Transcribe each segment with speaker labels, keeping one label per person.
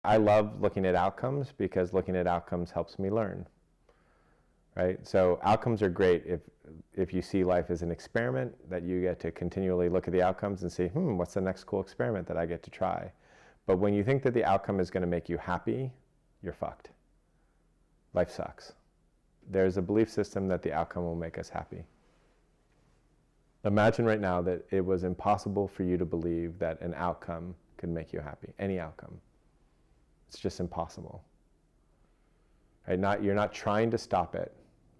Speaker 1: I love looking at outcomes because looking at outcomes helps me learn, right? So outcomes are great if you see life as an experiment that you get to continually look at the outcomes and see, what's the next cool experiment that I get to try? But when you think that the outcome is going to make you happy, you're fucked. Life sucks. There's a belief system that the outcome will make us happy. Imagine right now that it was impossible for you to believe that an outcome could make you happy, any outcome. It's just impossible. Right? You're not trying to stop it,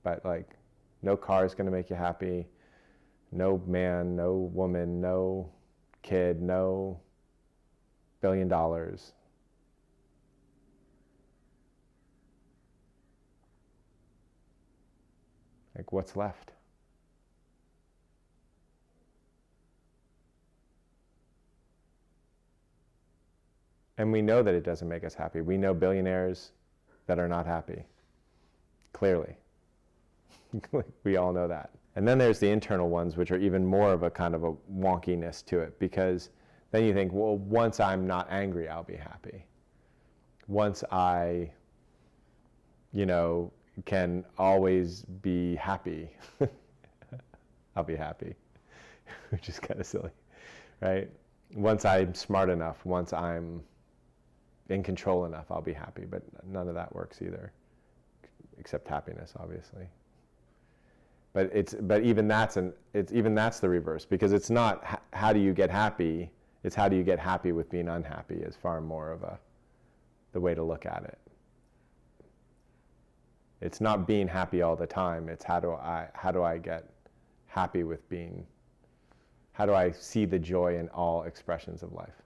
Speaker 1: but like, no car is going to make you happy, no man, no woman, no kid, no $1 billion. Like, what's left? And we know that it doesn't make us happy. We know billionaires that are not happy, clearly. We all know that. And then there's the internal ones, which are even more of a kind of a wonkiness to it, because then you think, well, once I'm not angry, I'll be happy. Once I, can always be happy, I'll be happy, which is kind of silly, right? Once I'm smart enough, once I'm in control enough, I'll be happy. But none of that works either, except happiness, obviously. But even that's the reverse, because it's not how do you get happy, it's how do you get happy with being unhappy is far more of the way to look at it. It's not being happy all the time, it's how do I get happy with being, how do I see the joy in all expressions of life?